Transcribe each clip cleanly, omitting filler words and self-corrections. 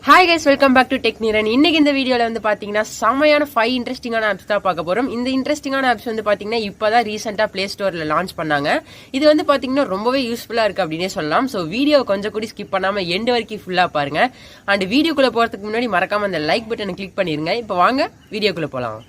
Hi guys, welcome back to tech Neeran. இன்னைக்கு இந்த வீடியோவில் வந்து பார்த்தீங்கன்னா செமையான 5 இன்ட்ரெஸ்டிங்கான ஆப்ஸ் தான் பார்க்க போகிறோம். இந்த இன்ட்ரெஸ்டிங்கான ஆப்ஸ் வந்து பார்த்தீங்கன்னா இப்போ தான் ரீசெண்டாக ப்ளே ஸ்டோரில் லான்ச் பண்ணாங்க. இது வந்து பார்த்தீங்கன்னா ரொம்பவே யூஸ்ஃபுல்லாக இருக்குது அப்படின்னே சொல்லலாம். ஸோ வீடியோ கொஞ்சம் கூட ஸ்கிப் பண்ணாமல் எண்டு வரைக்கும் ஃபுல்லாக பாருங்கள். அண்ட் வீடியோக்குள்ளே போகிறதுக்கு முன்னாடி மறக்காமல் அந்த லைக் பட்டனை கிளிக் பண்ணிடுங்க. இப்போ வாங்க வீடியோக்குள்ளே போகலாம்.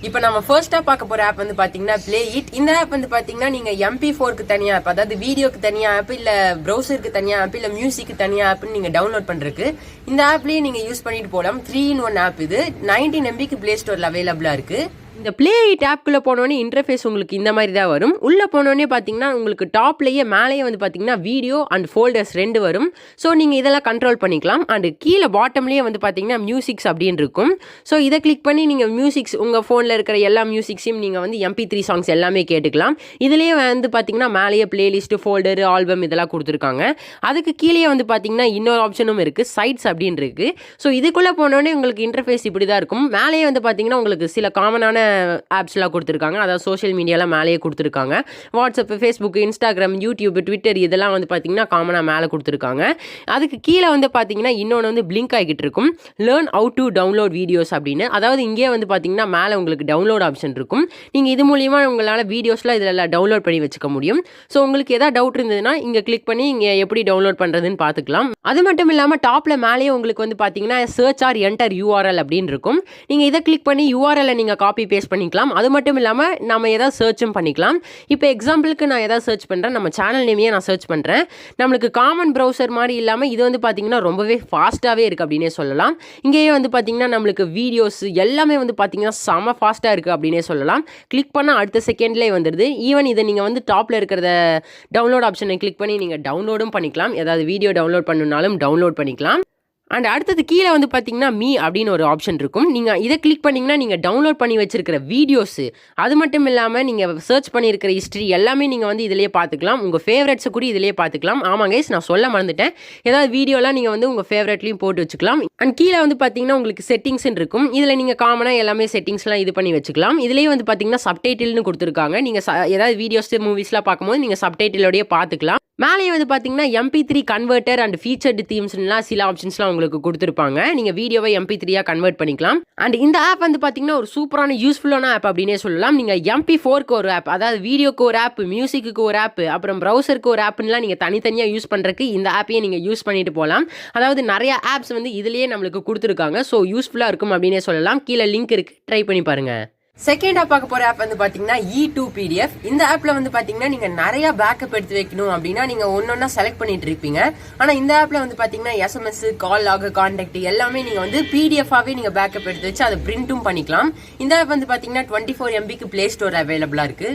இப்போ நம்ம ஃபர்ஸ்டா பார்க்க போற ஆப் வந்து பாத்தீங்கன்னா பிளே இட். இந்த ஆப் வந்து பாத்தீங்கன்னா நீங்க MP4க்கு தனியா ஆப், அதாவது வீடியோக்கு தனியா ஆப், இல்ல ப்ரௌசருக்கு தனியா ஆப், இல்ல மியூசிக்கு தனியா ஆப்னு நீங்க டவுன்லோட் பண்றதுக்கு இந்த ஆப்லயே நீங்க யூஸ் பண்ணிட்டு போகலாம். 3-in-1 ஆப் இது. 19 MBக்கு பிளே ஸ்டோர்ல அவைலபிளா இருக்கு. இந்த பிளே இட் ஆப்குள்ளே போனோடனே இன்டர்ஃபேஸ் உங்களுக்கு இந்த மாதிரி தான் வரும். உள்ளே போனோடனே பார்த்தீங்கன்னா உங்களுக்கு டாப்லேயே மேலேயே வந்து பார்த்தீங்கன்னா வீடியோ அண்ட் ஃபோல்டர்ஸ் 2 வரும். ஸோ நீங்கள் இதெல்லாம் கண்ட்ரோல் பண்ணிக்கலாம். அண்டு கீழே பாட்டம்லேயே வந்து பார்த்தீங்கன்னா மியூசிக்ஸ் அப்படின்னு இருக்கும். ஸோ இதை கிளிக் பண்ணி நீங்கள் மியூசிக்ஸ் உங்கள் ஃபோனில் இருக்கிற எல்லா மியூசிக்ஸையும் நீங்கள் வந்து MP3 சாங்ஸ் எல்லாமே கேட்டுக்கலாம். இதுலேயே வந்து பார்த்தீங்கன்னா மேலேயே பிளேலிஸ்ட்டு, ஃபோல்டரு, ஆல்பம் இதெல்லாம் கொடுத்துருக்காங்க. அதுக்கு கீழே வந்து பார்த்தீங்கன்னா இன்னொரு ஆப்ஷனும் இருக்குது, சைட்ஸ் அப்படின்னு இருக்குது. ஸோ இதுக்குள்ளே போனோடனே உங்களுக்கு இன்டர்ஃபேஸ் இப்படி தான் இருக்கும். மேலேயே வந்து பார்த்தீங்கன்னா உங்களுக்கு சில காமனான ஆப்ஸ்லாம் கொடுத்துருக்காங்க. அதாவது சோஷியல் மீடியாலாம் மேலேயே கொடுத்துருக்காங்க. WhatsApp, Facebook, Instagram, YouTube, Twitter இதெல்லாம் வந்து பார்த்தீங்கன்னா காமனாக மேலே கொடுத்துருக்காங்க. அதுக்கு கீழே வந்து பார்த்தீங்கன்னா இன்னொன்று வந்து பிளிங்க் ஆகிட்டு இருக்கும், learn how to download videos அப்படின்னு. அதாவது இங்கே வந்து பார்த்தீங்கன்னா மேலே உங்களுக்கு டவுன்லோட் ஆப்ஷன் இருக்கும். நீங்கள் இது மூலிமா உங்களால் வீடியோஸ்லாம் இதில் டவுன்லோட் பண்ணி வச்சுக்க முடியும். ஸோ உங்களுக்கு எதாவது டவுட் இருந்ததுன்னா இங்கே கிளிக் பண்ணி இங்கே எப்படி டவுன்லோட் பண்ணுறதுன்னு பார்த்துக்கலாம். அது மட்டும் இல்லாமல் டாப்பில் மேலேயே உங்களுக்கு வந்து பார்த்தீங்கன்னா சர்ச் ஆர் என்டர் URL அப்படின்னு இருக்கும். நீங்கள் இதை கிளிக் பண்ணி URL நீங்கள் காப்பி பேஸ்ட் பண்ணிக்கலாம். அது மட்டும் இல்லாமல் நம்ம எதாவது சர்ச்சும் பண்ணிக்கலாம். இப்போ எக்ஸாம்பிளுக்கு நான் எதாவது சர்ச் பண்ணுறேன், நம்ம சேனல் நேமையே நான் சர்ச் பண்ணுறேன். நம்மளுக்கு காமன் ப்ரௌசர் மாதிரி இல்லாமல் இது வந்து பார்த்திங்கன்னா ரொம்பவே ஃபாஸ்ட்டாகவே இருக்குது அப்படின்னே சொல்லலாம். இங்கேயே வந்து பார்த்திங்கன்னா நம்மளுக்கு வீடியோஸ் எல்லாமே வந்து பார்த்திங்கன்னா செம ஃபாஸ்ட்டாக இருக்குது அப்படின்னே சொல்லலாம். கிளிக் பண்ணால் அடுத்த செகண்ட்லேயே வந்துடுது. ஈவன் இதை நீங்கள் வந்து டாப்பில் இருக்கிறத டவுன்லோட் ஆப்ஷனை கிளிக் பண்ணி நீங்கள் டவுன்லோடும் பண்ணிக்கலாம். ஏதாவது வீடியோ டவுன்லோட் பண்ணணுன்னாலும் டவுன்லோட் பண்ணிக்கலாம். அண்ட் அடுத்தது கீழே வந்து பார்த்தீங்கன்னா மீ அப்படின்னு ஒரு ஆப்ஷன் இருக்கும். நீங்கள் இதை கிளிக் பண்ணிங்கன்னா நீங்கள் டவுன்லோட் பண்ணி வச்சிருக்கிற வீடியோஸு, அது மட்டும் இல்லாமல் நீங்கள் சர்ச் பண்ணியிருக்கிற ஹிஸ்ட்ரி எல்லாமே நீங்கள் வந்து இதிலேயே பார்த்துக்கலாம். உங்கள் ஃபேவரட்ஸை கூட இதிலேயே பார்த்துக்கலாம். ஆமாம் கைஸ், நான் சொல்ல மறந்துட்டேன். ஏதாவது வீடியோலாம் நீங்கள் வந்து உங்கள் ஃபேவரட்லையும் போட்டு வச்சுக்கலாம். அண்ட் கீழே வந்து பார்த்தீங்கன்னா உங்களுக்கு செட்டிங்ஸ்ன்னு இருக்கும். இதில் நீங்கள் காமனாக எல்லாமே செட்டிங்ஸ்லாம் இது பண்ணி வச்சுக்கலாம். இதுலேயே வந்து பார்த்தீங்கன்னா சப்டைட்டில்னு கொடுத்துருக்காங்க. நீங்கள் ஏதாவது வீடியோஸ், மூவிஸ்லாம் பார்க்கும்போது நீங்கள் சப்டைட்டிலோடய பார்த்துக்கலாம். மேலேயே வந்து பார்த்தீங்கன்னா MP3 கன்வெர்ட்டர் அண்ட் ஃபீச்சர்டு தீம்ஸ்லாம் சில ஆப்ஷன்ஸ்லாம் உங்களுக்கு கொடுத்துருப்பாங்க. நீங்கள் வீடியோவை MP3யாக கன்வெர்ட் பண்ணிக்கலாம். அண்ட் இந்த ஆப் வந்து பார்த்தீங்கன்னா ஒரு சூப்பரான யூஸ்ஃபுல்லான ஆப் அப்படின்னே சொல்லலாம். நீங்கள் MP4க்கு ஒரு ஆப், அதாவது வீடியோக்கு ஒரு ஆப், மியூசிக்கு ஒரு ஆப், அப்புறம் ப்ரௌசருக்கு ஒரு ஆப்லாம் நீங்கள் தனித்தனியாக யூஸ் பண்ணுறதுக்கு இந்த ஆப்பையே நீங்கள் யூஸ் பண்ணிட்டு போகலாம். அதாவது நிறைய ஆப்ஸ் வந்து இதுலேயே நம்மளுக்கு கொடுத்துருக்காங்க. ஸோ யூஸ்ஃபுல்லாக இருக்கும் அப்படின்னே சொல்லலாம். கீழே லிங்க் இருக்குது, ட்ரை பண்ணி பாருங்கள். செகண்டா பார்க்க போற ஆப் வந்து பாத்தீங்கன்னா E2 PDF. இந்த ஆப்ல வந்து பாத்தீங்கன்னா நீங்க நிறைய பேக்கப் எடுத்து வைக்கணும் அப்படின்னா நீங்க ஒன்னொன்னா செலக்ட் பண்ணிட்டு இருப்பீங்க. ஆனா இந்த ஆப்ல வந்து பாத்தீங்கன்னா SMS, கால் லாக், கான்டாக்ட் எல்லாமே நீங்க வந்து PDF-ஆவே நீங்க பேக்கப் எடுத்து வச்சு அதை பிரிண்டும் பண்ணிக்கலாம். இந்த ஆப் வந்து பாத்தீங்கன்னா 24 MBக்கு பிளே ஸ்டோர் அவைலபிளா இருக்கு.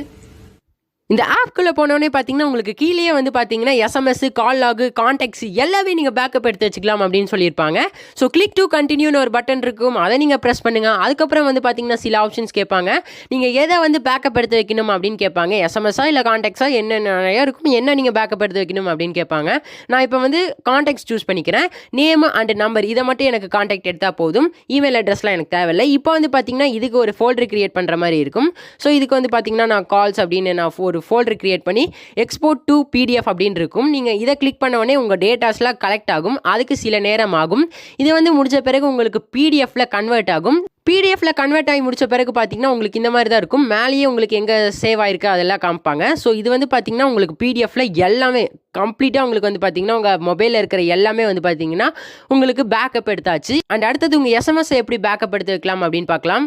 இந்த ஆப்குள்ளே போனோடனே பார்த்தீங்கன்னா உங்களுக்கு கீழே வந்து பார்த்தீங்கன்னா SMS, கால் லாகு, கான்டாக்ட்ஸ் எல்லாமே நீங்கள் பேக்கப் எடுத்து வச்சுக்கலாம் அப்படின்னு சொல்லியிருப்பாங்க. ஸோ கிளிக் டு கண்டினியூன்னு ஒரு பட்டன் இருக்கும், அதை நீங்கள் ப்ரெஸ் பண்ணுங்கள். அதுக்கப்புறம் வந்து பார்த்தீங்கன்னா சில ஆப்ஷன்ஸ் கேட்பாங்க. நீங்கள் எதை வந்து பேக்கப் எடுத்து வைக்கணும் அப்படின்னு கேட்பாங்க. SMS-ஆ இல்லை கான்டாக்ட்ஸா என்னென்ன நிறையா இருக்கும், என்ன நீங்கள் பேக்கப் எடுத்து வைக்கணும் அப்படின்னு கேட்பாங்க. நான் இப்போ வந்து கான்டாக்ட்ஸ் சூஸ் பண்ணிக்கிறேன். நேம் அண்ட் நம்பர் இதை மட்டும் எனக்கு கான்டாக்ட் எடுத்தால் போதும். இமெயில் அட்ரஸ்லாம் எனக்கு தேவையில்லை. இப்போ வந்து பார்த்தீங்கன்னா இதுக்கு ஒரு ஃபோல்டர் கிரியேட் பண்ணுற மாதிரி இருக்கும். ஸோ இதுக்கு வந்து பார்த்தீங்கன்னா நான் கால்ஸ் அப்படின்னு நான் ஒரு ஃபோல்டர் கிரியேட் பண்ணி எக்ஸ்போர்ட் டு PDF அப்படின்னு இருக்கும். நீங்கள் இதை கிளிக் பண்ண உடனே உங்கள் டேட்டாஸ்லாம் கலெக்ட் ஆகும். அதுக்கு சில நேரம் ஆகும். இது வந்து முடிச்ச பிறகு உங்களுக்கு PDF-ல கன்வெர்ட் ஆகும். PDF-ல கன்வெர்ட் ஆகி முடிச்ச பிறகு பார்த்தீங்கன்னா உங்களுக்கு இந்த மாதிரி தான் இருக்கும். மேலேயே உங்களுக்கு எங்கே சேவ் ஆயிருக்கு அதெல்லாம் காமிப்பாங்க. ஸோ இது வந்து பார்த்தீங்கன்னா உங்களுக்கு PDF-ல எல்லாமே கம்ப்ளீட்டாக உங்களுக்கு வந்து பார்த்தீங்கன்னா உங்கள் மொபைலில் இருக்கிற எல்லாமே வந்து பார்த்தீங்கன்னா உங்களுக்கு பேக்கப் எடுத்தாச்சு. அண்ட் அடுத்தது உங்கள் SMS-ஐ எப்படி பேக்கப் எடுத்து வைக்கலாம் அப்படின்னு பார்க்கலாம்.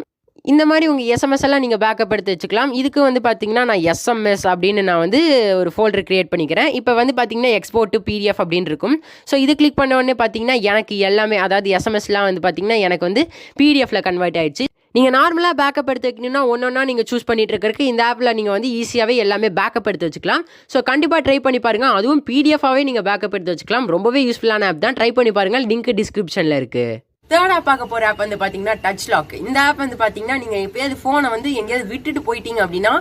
இந்த மாதிரி உங்கள் SMS எல்லாம் நீங்கள் பேக்கப் எடுத்து வச்சுக்கலாம். இதுக்கு வந்து பார்த்தீங்கன்னா நான் SMS அப்படின்னு நான் வந்து ஒரு ஃபோல்டர் கிரியேட் பண்ணிக்கிறேன். இப்போ வந்து பார்த்தீங்கன்னா எக்ஸ்போர்ட் டு PDF அப்படின்னு இருக்கும். ஸோ இது கிளிக் பண்ண உடனே பார்த்தீங்கன்னா எனக்கு எல்லாமே, அதாவது SMSலாம் வந்து பார்த்தீங்கன்னா எனக்கு வந்து PDF-ல கன்வெர்ட் ஆயிடுச்சு. நீங்கள் நார்மலாக பேக்கப் எடுத்து வைக்கணும்னா ஒன்றா நீங்கள் சூஸ் பண்ணிட்டு இருக்கிறதுக்கு இந்த ஆப்பில் நீங்கள் வந்து ஈஸியாகவே எல்லாமே பேக்கப் எடுத்து வச்சுக்கலாம். ஸோ கண்டிப்பாக ட்ரை பண்ணி பாருங்கள். அதுவும் PDF-ஆகவே நீங்கள் பேக்கப் எடுத்து வச்சுக்கலாம். ரொம்பவே யூஸ்ஃபுல்லான ஆப் தான். ட்ரை பண்ணி பாருங்கள். லிங்க் டிஸ்கிரிப்ஷனில் இருக்குது. தேர்டா பார்க்க போற ஆப் வந்து பாத்தீங்கன்னா டச் லாக். இந்த ஆப் வந்து பாத்தீங்கன்னா நீங்க எப்பயாவது போனை வந்து எங்கேயாவது விட்டுட்டு போயிட்டீங்க அப்படின்னா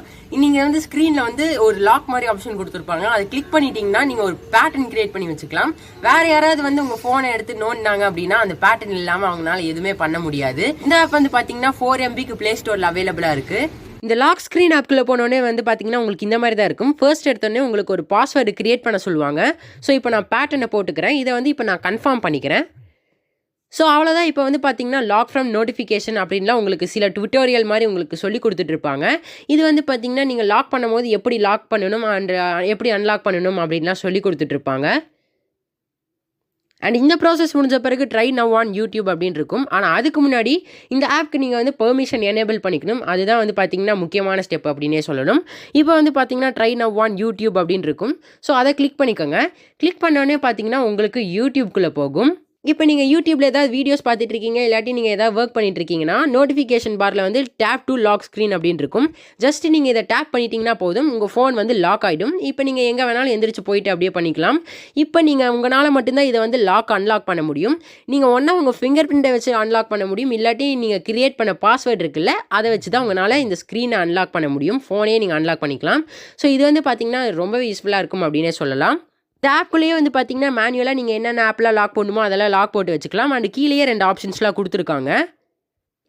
நீங்க வந்து ஸ்கிரீன்ல வந்து ஒரு லாக் மாதிரி ஆப்ஷன் கொடுத்துருப்பாங்க. அதை கிளிக் பண்ணிட்டீங்கன்னா நீங்க ஒரு பேட்டர்ன் கிரியேட் பண்ணி வச்சுக்கலாம். வேற யாராவது வந்து உங்க போனை எடுத்து நோண்டினாங்க அப்படின்னா அந்த பேட்டர்ன் இல்லாம அவங்களால எதுவுமே பண்ண முடியாது. இந்த ஆப் வந்து பாத்தீங்கன்னா 4 MBக்கு பிளே ஸ்டோர்ல அவைலபிளா இருக்கு. இந்த லாக் ஸ்க்ரீன் ஆப்குள்ளே போனோடனே வந்து பார்த்தீங்கன்னா உங்களுக்கு இந்த மாதிரி தான் இருக்கும். ஃபர்ஸ்ட் எடுத்தோடனே உங்களுக்கு ஒரு பாஸ்வேர்டு கிரியேட் பண்ண சொல்லுவாங்க. ஸோ இப்போ நான் பேட்டர்னை போட்டுக்கிறேன். இதை வந்து இப்போ நான் கன்ஃபார்ம் பண்ணிக்கிறேன். ஸோ அவ்வளோதான். இப்போ வந்து பார்த்தீங்கன்னா லாக் ஃப்ரம் நோட்டிஃபிகேஷன் அப்படின்லாம் உங்களுக்கு சில டுட்டோரியல் மாதிரி உங்களுக்கு சொல்லி கொடுத்துட்ருப்பாங்க. இது வந்து பார்த்தீங்கன்னா நீங்கள் லாக் பண்ணும்போது எப்படி லாக் பண்ணணும் அண்ட் எப்படி அன்லாக் பண்ணணும் அப்படின்லாம் சொல்லி கொடுத்துட்ருப்பாங்க. அண்ட் இந்த ப்ராசஸ் முடிஞ்ச பிறகு ட்ரை நவ் ஆன் யூடியூப் அப்படின்னு இருக்கும். ஆனால் அதுக்கு முன்னாடி இந்த ஆப்க்கு நீங்கள் வந்து பெர்மிஷன் எனேபிள் பண்ணிக்கணும். அதுதான் வந்து பார்த்தீங்கன்னா முக்கியமான ஸ்டெப் அப்படின்னே சொல்லணும். இப்போ வந்து பார்த்தீங்கன்னா ட்ரை நவ் ஆன் யூடியூப் அப்படின்னு இருக்கும். ஸோ அதை கிளிக் பண்ணிக்கோங்க. கிளிக் பண்ணோடனே பார்த்தீங்கன்னா உங்களுக்கு யூடியூப்குள்ளே போகும். இப்போ நீங்கள் யூடியூப்பில் ஏதாவது வீடியோஸ் பார்த்துட்டு இருக்கீங்க, இல்லாட்டி நீங்கள் ஏதாவது ஒர்க் பண்ணிட்டு இருக்கீங்கன்னா நோட்டிஃபிகேஷன் பாரில் வந்து டேப் டு லாக் ஸ்க்ரீன் அப்படின்னு இருக்கும். ஜஸ்ட் நீங்கள் இதை டேப் பண்ணிட்டீங்கன்னா போதும், உங்கள் ஃபோன் வந்து லாக் ஆகிடும். இப்போ நீங்கள் எங்கே வேணாலும் எந்திரிச்சு போயிட்டு அப்படியே பண்ணிக்கலாம். இப்போ நீங்கள் உங்களால் மட்டும்தான் இதை வந்து லாக் அன்லாக் பண்ண முடியும். நீங்கள் ஒன்றா உங்கள் ஃபிங்கர் பிரிண்ட்டை வச்சு அன்லாக் பண்ண முடியும், இல்லாட்டி நீங்கள் கிரியேட் பண்ண பாஸ்வேர்டு இருக்குல்ல அதை வச்சு தான் உங்களால் இந்த ஸ்க்ரீனை அன்லாக் பண்ண முடியும். ஃபோனே நீங்கள் அன்லாக் பண்ணிக்கலாம். ஸோ இது வந்து பார்த்தீங்கன்னா ரொம்பவே யூஸ்ஃபுல்லாக இருக்கும் அப்படின்னே சொல்லலாம். இந்த ஆப்குள்ளேயே வந்து பார்த்தீங்கன்னா மேனுவலாக நீங்கள் என்னென்ன ஆப்லாம் லாக் பண்ணுமோ அதெல்லாம் லாக் போட்டு வச்சுக்கலாம். அண்ட் கீழேயே 2 ஆப்ஷன்ஸ்லாம் கொடுத்துருக்காங்க.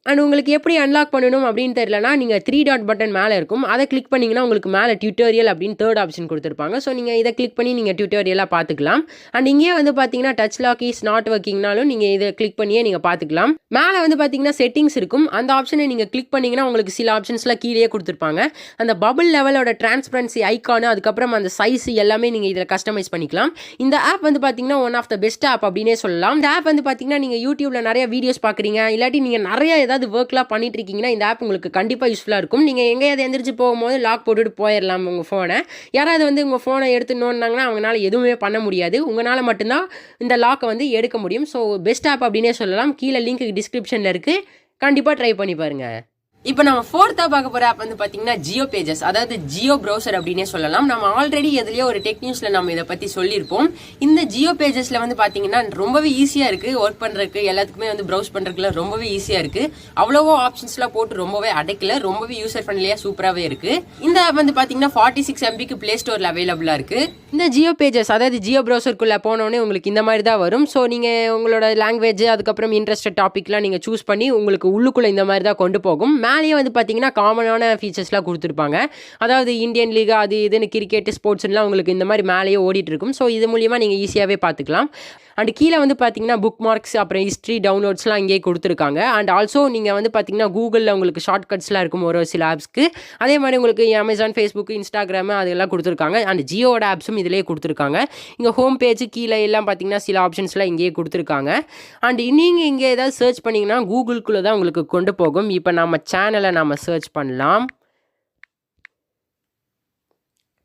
அண்ட் உங்களுக்கு எப்படி அன்லாக் பண்ணணும் அப்படின்னு தெரியலனா நீங்கள் 3 டாட் பட்டன் மேலே இருக்கும். அதை கிளிக் பண்ணிங்கன்னா உங்களுக்கு மேலே டியூட்டோரியல் அப்படின்னு 3rd ஆப்ஷன் கொடுத்துருப்பாங்க. ஸோ நீங்கள் இதை கிளிக் பண்ணி நீங்கள் டியூட்டோரியலாக பார்த்துக்கலாம். அண்ட் இங்கேயே வந்து பார்த்தீங்கன்னா டச் லாக் இஸ் நாட் ஒர்க்கிங்னாலும் நீங்கள் இதை கிளிக் பண்ணியே நீங்கள் பார்த்துக்கலாம். மேலே வந்து பார்த்தீங்கன்னா செட்டிங்ஸ் இருக்கும். அந்த ஆப்ஷனை நீங்கள் கிளிக் பண்ணிங்கன்னா உங்களுக்கு சில ஆப்ஷன்ஸ்லாம் கீழே கொடுத்துருப்பாங்க. அந்த பபிள் லெவலோட டிரான்ஸ்பரன்சி ஐக்கானு அதுக்கப்புறம் அந்த சைஸ் எல்லாமே நீங்கள் இதில் கஸ்டமைஸ் பண்ணிக்கலாம். இந்த ஆப் வந்து பார்த்தீங்கன்னா one of the best app அப்படின்னே சொல்லலாம். இந்த ஆப் வந்து பார்த்தீங்கன்னா நீங்கள் யூடியூப்ல நிறைய வீடியோஸ் பார்க்குறீங்க, இல்லாட்டி நீங்கள் நிறைய ஏதாவது ஒர்க்லாம் பண்ணிட்டு இருக்கீங்கன்னா இந்த ஆப் உங்களுக்கு கண்டிப்பாக யூஸ்ஃபுல்லாக இருக்கும். நீங்கள் எங்கேயாவது எந்திரிச்சு போகும்போது லாக் போட்டுட்டு போயிடலாம் உங்கள் ஃபோனை. யாராவது வந்து உங்கள் ஃபோனை எடுத்து நோண்டினாங்கன்னா அவங்களால எதுவுமே பண்ண முடியாது. உங்களால் மட்டும்தான் இந்த லாக்கை வந்து எடுக்க முடியும். ஸோ பெஸ்ட் ஆப் அப்படின்னே சொல்லலாம். கீழே லிங்க் டிஸ்கிரிப்ஷனில் இருக்குது. கண்டிப்பாக ட்ரை பண்ணி பாருங்கள். இப்போ நம்ம 4th பார்க்க போற ஆப் வந்து பாத்தீங்கன்னா ஜியோ பேஜஸ், அதாவது ஜியோ ப்ரௌசர் அப்படின்னே சொல்லலாம். நம்ம ஆல்ரெடி எதுலயோ ஒரு டெக் நியூஸ்ல நம்ம இதை பத்தி சொல்லியிருப்போம். இந்த ஜியோ பேஜஸ்ல வந்து பாத்தீங்கன்னா ரொம்பவே ஈஸியா இருக்கு ஒர்க் பண்றதுக்கு, எல்லாத்துக்குமே வந்து ப்ரௌஸ் பண்றதுக்குல ரொம்பவே ஈஸியா இருக்கு. அவ்வளவோ ஆப்ஷன்ஸ்லாம் போட்டு ரொம்பவே அடைக்கல, ரொம்பவே யூசர் ஃப்ரெண்ட்லியா சூப்பராகவே இருக்கு. இந்த ஆப் வந்து பாத்தீங்கன்னா 46 MBக்கு பிளே ஸ்டோர்ல அவைலபிளா இருக்கு. இந்த ஜியோ பேஜஸ் அதாவது ஜியோ ப்ரௌசருக்குள்ள போனோடனே உங்களுக்கு இந்த மாதிரி தான் வரும். ஸோ நீங்க உங்களோட லாங்குவேஜ் அதுக்கப்புறம் இன்ட்ரெஸ்டட் டாபிக்லாம் நீங்க சூஸ் பண்ணி உங்களுக்கு உள்ளுக்குள்ள இந்த மாதிரி தான் கொண்டு போகும். மேலேயே வந்து பார்த்தீங்கன்னா காமனான ஃபீச்சர்ஸ்லாம் கொடுத்துருப்பாங்க. அதாவது இந்தியன் லீக் அது இதுன்னு கிரிக்கெட் ஸ்போர்ட்ஸ்லாம் உங்களுக்கு இந்த மாதிரி மேலேயே ஓடிட்டு இருக்கும். ஸோ இது மூலியமாக நீங்கள் ஈஸியாகவே பார்த்துக்கலாம். அண்ட் கீழே வந்து பார்த்தீங்கன்னா புக் மார்க்ஸ் அப்புறம் ஹிஸ்ட்ரி டவுன்லோட்ஸ்லாம் இங்கே கொடுத்துருக்காங்க. அண்ட் ஆல்சோ நீங்கள் வந்து பார்த்தீங்கன்னா கூகுளில் உங்களுக்கு ஷார்ட்கட்ஸ்லாம் இருக்கும் ஒரு சில ஆப்ஸ்க்கு. அதே மாதிரி உங்களுக்கு அமேசான், ஃபேஸ்புக், இன்ஸ்டாகிராமு அதெல்லாம் கொடுத்துருக்காங்க. அண்ட் ஜியோட ஆப்ஸும் இதிலே கொடுத்துருக்காங்க. இங்கே ஹோம் பேஜ் கீழே எல்லாம் பார்த்தீங்கன்னா சில ஆப்ஷன்ஸ்லாம் இங்கேயே கொடுத்துருக்காங்க. அண்ட் நீங்கள் இங்கே ஏதாவது சர்ச் பண்ணிங்கன்னா கூகுளுக்குள்ளே தான் உங்களுக்கு கொண்டு போகும். இப்போ நம்ம சேனலை நம்ம சர்ச் பண்ணலாம்.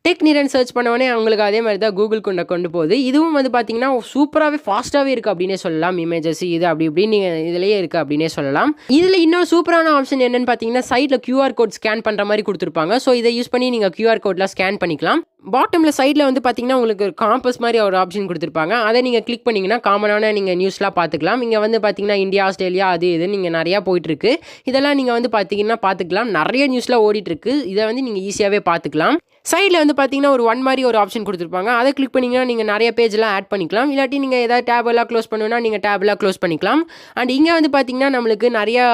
டெக் நிரன் சர்ச் பண்ணவொடனே அவங்களுக்கு அதே மாதிரி தான் கூகுள் கொண்டு போகுது. இதுவும் வந்து பார்த்தீங்கன்னா சூப்பராகவே ஃபாஸ்ட்டாகவே இருக்குது அப்படின்னே சொல்லலாம். இமேஜஸ் இது அப்படி இப்படின்னு நீங்கள் இதிலேயே இருக்குது அப்படின்னே சொல்லலாம். இதில் இன்னொரு சூப்பரான ஆப்ஷன் என்னென்னு பார்த்தீங்கன்னா சைடில் QR கோட் ஸ்கேன் பண்ணுற மாதிரி கொடுத்துருப்பாங்க. ஸோ இதை யூஸ் பண்ணி நீங்கள் QR கோட்லாம் ஸ்கேன் பண்ணிக்கலாம். பாட்டமில் சைடில் வந்து பார்த்தீங்கன்னா உங்களுக்கு ஒரு காம்பஸ் மாதிரி ஒரு ஆப்ஷன் கொடுத்துருப்பாங்க. அதை நீங்கள் கிளிக் பண்ணிங்கன்னா காமனான நீங்கள் நியூஸ்லாம் பார்த்துக்கலாம். இங்கே வந்து பார்த்தீங்கன்னா இந்தியா, ஆஸ்திரேலியா அது இது நீங்கள் நிறையா போயிட்டுருக்கு. இதெல்லாம் நீங்கள் வந்து பார்த்தீங்கன்னா பார்த்துக்கலாம். நிறைய நியூஸ்லாம் ஓடிட்டுருக்கு. இதை வந்து நீங்கள் ஈஸியாகவே பார்த்துக்கலாம். சைடில் வந்து பார்த்தீங்கன்னா ஒரு 1 மாதிரி ஒரு ஆப்ஷன் கொடுத்துருப்பாங்க. அதை கிளிக் பண்ணிங்கன்னா நீங்கள் நிறைய பேஜ்லாம் ஆட் பண்ணிக்கலாம். இல்லாட்டி நீங்கள் ஏதாவது டேபெல்லாம் க்ளோஸ் பண்ணணும்னா நீங்கள் டேபெல்லாம் க்ளோஸ் பண்ணிக்கலாம். அண்ட் இங்கே வந்து பார்த்தீங்கன்னா நம்மளுக்கு நிறையா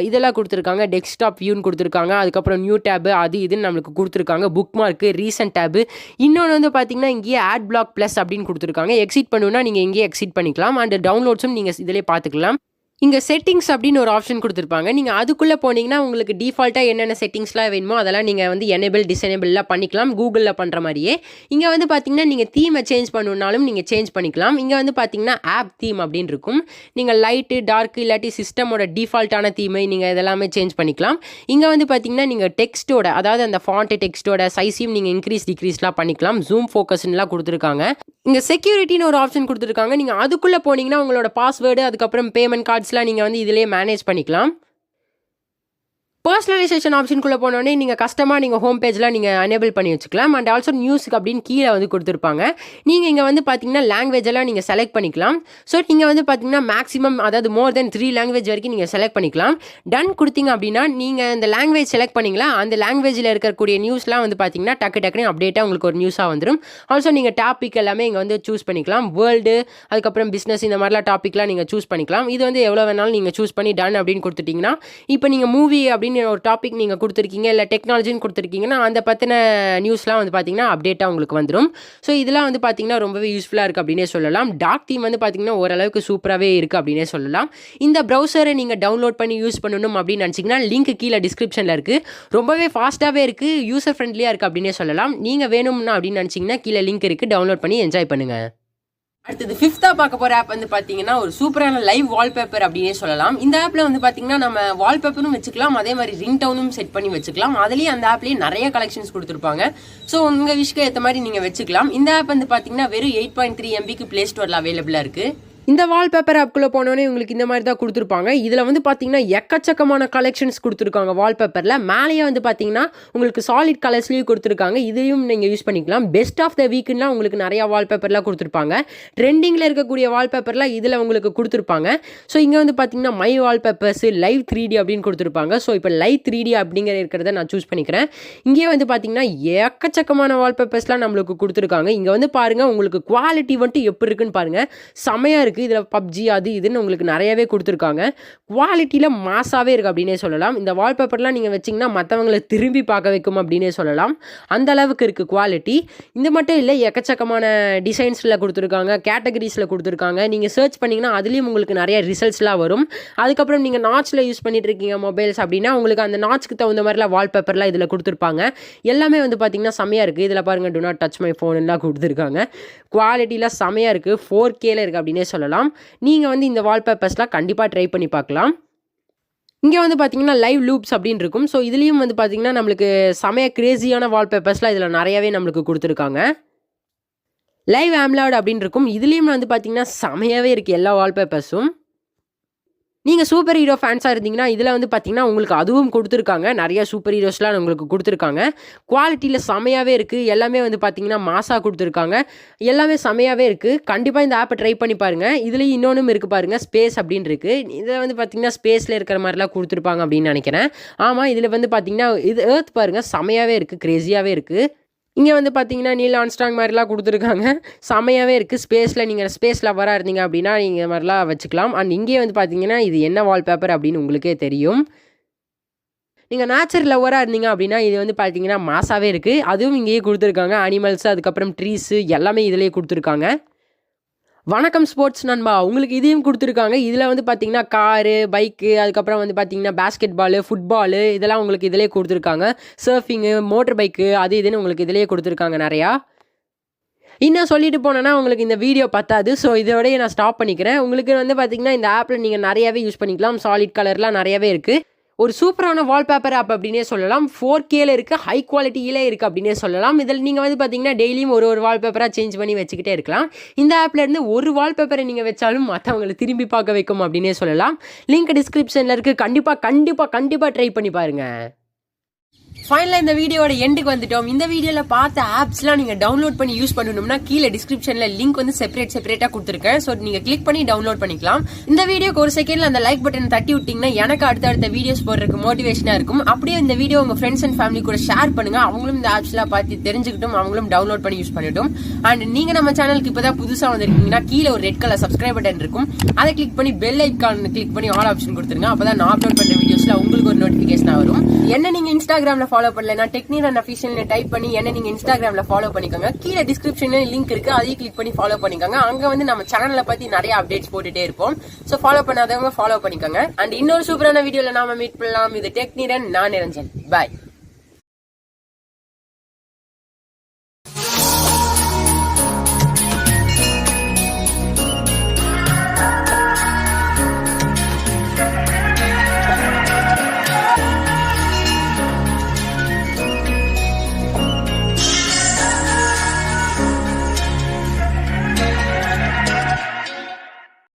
இதெல்லாம் கொடுத்துருக்காங்க. டெஸ்க்டாப் வியூன்னு கொடுத்துருக்காங்க. அதுக்கப்புறம் நியூ டேபு அது இதுன்னு நம்மளுக்கு கொடுத்துருக்காங்க. Bookmark, recent tab. இன்னொன்று வந்து பார்த்தீங்கன்னா இங்கேயே ஆட் பிளாக் ப்ளஸ் அப்படின்னு கொடுத்துருக்காங்க. எக்ஸிட் பண்ணணும்னா நீங்கள் இங்கேயே எக்ஸிட் பண்ணிக்கலாம். அண்ட் டவுன்லோட்ஸும் நீங்கள் இதிலே பார்த்துக்கலாம். இங்கே செட்டிங்ஸ் அப்படின்னு ஒரு ஆப்ஷன் கொடுத்துருப்பாங்க. நீங்கள் அதுக்குள்ளே போனீங்கன்னா உங்களுக்கு டிஃபால்ட்டாக என்னென்ன செட்டிங்ஸ்லாம் வேணுமோ அதெல்லாம் நீங்கள் வந்து எனேபிள் டிசேபிள்லாம் பண்ணிக்கலாம் கூகுளில் பண்ணுற மாதிரியே. இங்கே வந்து பார்த்தீங்கன்னா நீங்கள் தீமை சேஞ்ச் பண்ணணுன்னாலும் நீங்கள் சேஞ்ச் பண்ணிக்கலாம். இங்கே வந்து பார்த்தீங்கன்னா ஆப் தீம் அப்படின்னு இருக்கும். நீங்கள் லைட்டு, டார்க் இல்லாட்டி சிஸ்டமோட டிஃபால்ட்டான தீமை நீங்கள் இதெல்லாமே சேஞ்ச் பண்ணிக்கலாம். இங்கே வந்து பார்த்தீங்கன்னா நீங்கள் டெக்ஸ்ட்டோட அதாவது அந்த ஃபாண்ட் டெக்ஸ்ட்டோட சைஸையும் நீங்கள் இன்க்ரீஸ் டிக்ரீஸ்லாம் பண்ணிக்கலாம். ஜூம் ஃபோக்கஸ்லாம் கொடுத்துருக்காங்க. இங்கே செக்யூரிட்டின்னு ஒரு ஆப்ஷன் கொடுத்துருக்காங்க. நீங்கள் அதுக்குள்ளே போனீங்கன்னா உங்களோட பாஸ்வேர்டு அதுக்கப்புறம் பேமெண்ட் கார்ட்ஸ்லாம் நீங்கள் வந்து இதிலே மேனேஜ் பண்ணிக்கலாம். பர்சனலைசேஷன் ஆப்ஷனுக்குள்ளே போனோடனே நீங்கள் கஸ்டமாக நீங்கள் ஹோம் பேஜில் நீங்கள் எனேபிள் பண்ணி வச்சுக்கலாம். அண்ட் ஆல்சோ மியூசிக் அப்படின்னு கீழே வந்து கொடுத்துருப்பாங்க. நீங்கள் இங்கே வந்து பார்த்தீங்கன்னா லாங்குவேஜ் எல்லாம் நீங்கள் செலக்ட் பண்ணிக்கலாம். ஸோ நீங்கள் வந்து பார்த்தீங்கன்னா மேக்ஸிமம் அதாவது மோர் தென் 3 லாங்குவேஜ் வரைக்கும் நீங்கள் செலக்ட் பண்ணிக்கலாம். டன் கொடுத்தீங்க அப்படின்னா நீங்கள் இந்த லாங்குவேஜ் செலக்ட் பண்ணிங்களா அந்த லாங்குவேஜில் இருக்கக்கூடிய நியூஸ்லாம் வந்து பார்த்தீங்கன்னா டக்குன்னு அப்டேட்டாக உங்களுக்கு ஒரு நியூஸாக வந்துடும். ஆல்சோ நீங்கள் டாபிக் எல்லாமே இங்கே வந்து சூஸ் பண்ணிக்கலாம். வேர்ல்டு அதுக்கப்புறம் பிஸ்னஸ் இந்த மாதிரிலாம் டாப்பிக்லாம் நீங்கள் சூஸ் பண்ணிக்கலாம். இது வந்து எவ்வளோ வேணாலும் நீங்கள் சூஸ் பண்ணி டன் அப்படின்னு கொடுத்துட்டிங்கன்னா இப்போ நீங்கள் மூவி அப்படின்னு ஒரு டாபிக் நீங்கள் கொடுத்துருக்கீங்க இல்லை டெக்னாலஜின்னு கொடுத்துருக்கீங்கன்னா அந்த பற்றின நியூஸ்லாம் வந்து பார்த்தீங்கன்னா அப்டேட்டாக உங்களுக்கு வந்துடும். ஸோ இதெல்லாம் வந்து பார்த்தீங்கன்னா ரொம்பவே யூஸ்ஃபுல்லாக இருக்குது அப்படின்னே சொல்லலாம். டார்க் தீம் வந்து பார்த்தீங்கன்னா ஓரளவுக்கு சூப்பராகவே இருக்குது அப்படின்னே சொல்லலாம். இந்த ப்ரௌசரை நீங்கள் டவுன்லோட் பண்ணி யூஸ் பண்ணணும் அப்படின்னு நினச்சிங்கன்னா லிங்க் கீழே டிஸ்கிரிப்ஷனில் இருக்குது. ரொம்பவே ஃபாஸ்ட்டாகவே இருக்குது, யூசர் ஃப்ரெண்ட்லியாக இருக்குது அப்படின்னே சொல்லலாம். நீங்கள் வேணும்னா அப்படின்னு நினச்சிங்கன்னா கீழே லிங்க் இருக்குது, டவுன்லோட் பண்ணி என்ஜாய் பண்ணுங்கள். அடுத்தது 5th பார்க்க போகிற ஆப் வந்து பார்த்தீங்கன்னா ஒரு சூப்பரான லைவ் வால்பேப்பர் அப்படின்னே சொல்லலாம். இந்த ஆப்பில் வந்து பார்த்தீங்கன்னா நம்ம வால்பேப்பரும் வச்சுக்கலாம், அதே மாதிரி ரிங் டவுனும் செட் பண்ணி வச்சுக்கலாம். அதுலேயே அந்த ஆப்லேயே நிறைய கலெக்ஷன்ஸ் கொடுத்துருப்பாங்க. ஸோ உங்கள் விஷயம் ஏற்ற மாதிரி நீங்கள் வச்சுக்கலாம். இந்த ஆப் வந்து பார்த்தீங்கன்னா வெறும் 8.3 MBக்கு ப்ளே ஸ்டோரில் அவைலபிளாக இருக்குது. இந்த வால்பேப்பர் ஆப்குள்ளே போனோடனே உங்களுக்கு இந்த மாதிரி தான் கொடுத்துருப்பாங்க. இதில் வந்து பார்த்தீங்கன்னா எக்கச்சக்கமான கலெக்ஷன்ஸ் கொடுத்துருக்காங்க. வால்பேப்பரில் மேலேயே வந்து பார்த்தீங்கன்னா உங்களுக்கு சாலிட் கலர்ஸ்லேயும் கொடுத்துருக்காங்க. இதையும் நீங்கள் யூஸ் பண்ணிக்கலாம். பெஸ்ட் ஆஃப் த வீக்குன்னா உங்களுக்கு நிறையா வால்பேப்பர்லாம் கொடுத்துருப்பாங்க. ட்ரெண்டிங்கில் இருக்கக்கூடிய வால்பேப்பர்லாம் இதில் உங்களுக்கு கொடுத்துருப்பாங்க. ஸோ இங்கே வந்து பார்த்தீங்கன்னா மை வால்பேப்பர்ஸ் லைவ் 3D அப்படின்னு கொடுத்துருப்பாங்க. ஸோ இப்போ லைவ் 3D அப்படிங்கிற இருக்கிறத நான் சூஸ் பண்ணிக்கிறேன். இங்கே வந்து பார்த்தீங்கன்னா எக்கச்சக்கமான வால்பேப்பர்ஸ்லாம் நம்மளுக்கு கொடுத்துருக்காங்க. இங்கே வந்து பாருங்கள் உங்களுக்கு குவாலிட்டி வந்துட்டு எப்படி இருக்குன்னு பாருங்கள், செமையாக இருக்குது. இதில் பப்ஜி அது இதுன்னு உங்களுக்கு நிறையவே கொடுத்துருக்காங்க. குவாலிட்டியில் மாசாவே இருக்குது அப்படின்னே சொல்லலாம். இந்த வால்பேப்பர்லாம் நீங்கள் வச்சிங்கன்னா மற்றவங்களை திரும்பி பார்க்க வைக்கும் அப்படின்னே சொல்லலாம். அந்த அளவுக்கு இருக்குது குவாலிட்டி. இந்த மட்டும் இல்லை, எக்கச்சக்கமான டிசைன்ஸில் கொடுத்துருக்காங்க, கேட்டகரிஸில் கொடுத்துருக்காங்க. நீங்கள் சர்ச் பண்ணிங்கன்னா அதுலேயும் உங்களுக்கு நிறைய ரிசல்ட்ஸ்லாம் வரும். அதுக்கப்புறம் நீங்கள் நாட்சில் யூஸ் பண்ணிட்டு இருக்கீங்க மொபைல்ஸ் அப்படின்னா உங்களுக்கு அந்த நாட்ச்க்கு தகுந்த மாதிரிலாம் வால்பேப்பர்லாம் இதில் கொடுத்துருப்பாங்க. எல்லாமே வந்து பார்த்திங்கன்னா செமையாக இருக்குது. இதில் பாருங்கள் டு நாட் டச் மை ஃபோன்லாம் கொடுத்துருக்காங்க. குவாலிட்டிலாம் செமையாக இருக்குது, 4Kல இருக்குது அப்படின்னே சொல்லலாம். நீங்கள் வந்து இந்த வால்பேப்பர்ஸ்லாம் கண்டிப்பாக ட்ரை பண்ணி பார்க்கலாம். இங்கே வந்து பார்த்தீங்கன்னா லைவ் லூப்ஸ் அப்படின்னு இருக்கும். ஸோ இதுலேயும் வந்து பார்த்தீங்கன்னா நம்மளுக்கு செமைய கிரேசியான வால்பேப்பர்ஸ்லாம் இதில் நிறையவே நம்மளுக்கு கொடுத்துருக்காங்க. லைவ் ஆம்லாய்டு அப்படின்னு இருக்கும். இதுலேயும் வந்து பார்த்தீங்கன்னா செமையாகவே இருக்குது எல்லா வால்பேப்பர்ஸும். நீங்கள் சூப்பர் ஹீரோ ஃபேன்ஸாக இருந்தீங்கன்னா இதில் வந்து பார்த்தீங்கன்னா உங்களுக்கு அதுவும் கொடுத்துருக்காங்க. நிறைய சூப்பர் ஹீரோஸ்லாம் உங்களுக்கு கொடுத்துருக்காங்க. குவாலிட்டியில் செமையாகவே இருக்குது. எல்லாமே வந்து பார்த்தீங்கன்னா மாசாக கொடுத்துருக்காங்க. எல்லாமே செமையாகவே இருக்குது. கண்டிப்பாக இந்த ஆப்பை ட்ரை பண்ணி பாருங்கள். இதுலேயும் இன்னொன்றும் இருக்குது பாருங்கள், ஸ்பேஸ் அப்படின்னு இருக்குது. இதில் வந்து பார்த்தீங்கன்னா ஸ்பேஸில் இருக்கிற மாதிரிலாம் கொடுத்துருப்பாங்க அப்படின்னு நினைக்கிறேன். ஆமாம், இதில் வந்து பார்த்தீங்கன்னா இது எர்த் பாருங்கள், செமையாகவே இருக்குது, கிரேசியாகவே இருக்குது. இங்கே வந்து பார்த்தீங்கன்னா நீல் ஆம்ஸ்ட்ராங் மாதிரிலாம் கொடுத்துருக்காங்க. செமையாகவே இருக்குது. ஸ்பேஸில் நீங்கள் ஸ்பேஸ் லவராக இருந்தீங்க அப்படின்னா நீங்கள் இந்த மாதிரிலாம் வச்சுக்கலாம். அண்ட் இங்கே வந்து பார்த்தீங்கன்னா இது என்ன வால்பேப்பர் அப்படின்னு உங்களுக்கே தெரியும். நீங்கள் நேச்சர் லவராக இருந்தீங்க அப்படின்னா இது வந்து பார்த்தீங்கன்னா மாசாவே இருக்குது. அதுவும் இங்கேயே கொடுத்துருக்காங்க. அனிமல்ஸ் அதுக்கப்புறம் ட்ரீஸு எல்லாமே இதிலே கொடுத்துருக்காங்க. வணக்கம் ஸ்போர்ட்ஸ் நண்பா, உங்களுக்கு இதையும் கொடுத்துருக்காங்க. இதில் வந்து பார்த்தீங்கன்னா காரு, பைக்கு, அதுக்கப்புறம் வந்து பார்த்தீங்கன்னா பேஸ்கெட் பாலு, ஃபுட்பாலு இதெல்லாம் உங்களுக்கு இதிலே கொடுத்துருக்காங்க. சர்ஃபிங்கு, மோட்டர் பைக்கு அது இதுன்னு உங்களுக்கு இதிலே கொடுத்துருக்காங்க நிறையா. இன்னும் சொல்லிட்டு போனேன்னா உங்களுக்கு இந்த வீடியோ பத்தாது. ஸோ இதோடய நான் ஸ்டாப் பண்ணிக்கிறேன். உங்களுக்கு வந்து பார்த்தீங்கன்னா இந்த ஆப்பில் நீங்கள் நிறையாவே யூஸ் பண்ணிக்கலாம். சாலிட் கலர்லாம் நிறையவே இருக்குது. ஒரு சூப்பரான வால்பேப்பர் ஆப் அப்படின்னே சொல்லலாம். 4Kல இருக்குது, ஹை குவாலிட்டியிலே இருக்குது அப்படின்னே சொல்லலாம். இதில் நீங்கள் வந்து பார்த்தீங்கன்னா டெய்லியும் ஒரு வால்பேப்பராக சேஞ்ச் பண்ணி வச்சுக்கிட்டே இருக்கலாம். இந்த ஆப்லேருந்து ஒரு வால்பேப்பரை நீங்கள் வச்சாலும் மற்றவங்களை திரும்பி பார்க்க வைக்கும் அப்படின்னே சொல்லலாம். லிங்க் டிஸ்கிரிப்ஷனில் இருக்குது. கண்டிப்பாக ட்ரை பண்ணி பாருங்கள். ஃபைனலாக இந்த வீடியோட எண்டுக்கு வந்துட்டோம். இந்த வீடியோவில் பார்த்த ஆப்ஸ்லாம் நீங்கள் டவுன்லோட் பண்ணி யூஸ் பண்ணணும்னா கீழே டிஸ்கிரிப்ஷனில் லிங்க் வந்து செப்பரேட்டாக கொடுத்துருக்கேன். ஸோ நீங்கள் கிளிக் பண்ணி டவுன்லோட் பண்ணிக்கலாம். இந்த வீடியோக்கு ஒரு செகண்டில் அந்த லைக் பட்டன் தட்டி விட்டிங்கன்னா எனக்கு அடுத்த வீடியோஸ் போடுறதுக்கு மோட்டிவேஷனாக இருக்கும். அப்படியே இந்த வீடியோ உங்கள் ஃப்ரெண்ட்ஸ் அண்ட் ஃபேமிலி கூட ஷேர் பண்ணுங்கள். அவங்களும் இந்த ஆப்ஸ்லாம் பார்த்து தெரிஞ்சுக்கிட்டும் அவங்களும் டவுன்லோட் பண்ணி யூஸ் பண்ணிட்டும். அண்ட் நீங்கள் நம்ம சேனலுக்கு இப்போ தான் புதுசாக வந்திருக்கீங்கன்னா கீழே ஒரு ரெட் கலர் சப்ஸ்கிரைப் பட்டன் இருக்கும். அதை கிளிக் பண்ணி பெல் ஐக்கான் கிளிக் பண்ணி ஆல் ஆப்ஷன் கொடுத்துருங்க. அப்போ தான் நான் அப்லோட் பண்ணுற வீடியோஸில் உங்களுக்கு ஒரு நோட்டிஃபிகேஷனாக வரும். என்ன நீங்கள் இன்ஸ்டாகிராமில் ஃபாலோ பண்ணலன்னா டெக்னிரன் அஃபிஷியல் டைப் பண்ணி என்ன நீங்க இன்ஸ்டாகிராம்ல ஃபாலோ பண்ணிக்கோங்க. கீழே டிஸ்கிரிப்ஷன்ல லிங்க் இருக்கு, அதையும் கிளிக் பண்ணி ஃபாலோ பண்ணிக்கோங்க. அங்க வந்து நம்ம சேனலை பத்தி நிறைய அப்டேட்ஸ் போட்டுட்டே இருப்போம். சோ ஃபாலோ பண்ணாதவங்க ஃபாலோ பண்ணிக்கோங்க. அண்ட் இன்னொரு சூப்பரான வீடியோல நாம மீட் பண்ணலாம். இது டெக்னிரன், நான் நிரஞ்சன். பாய்.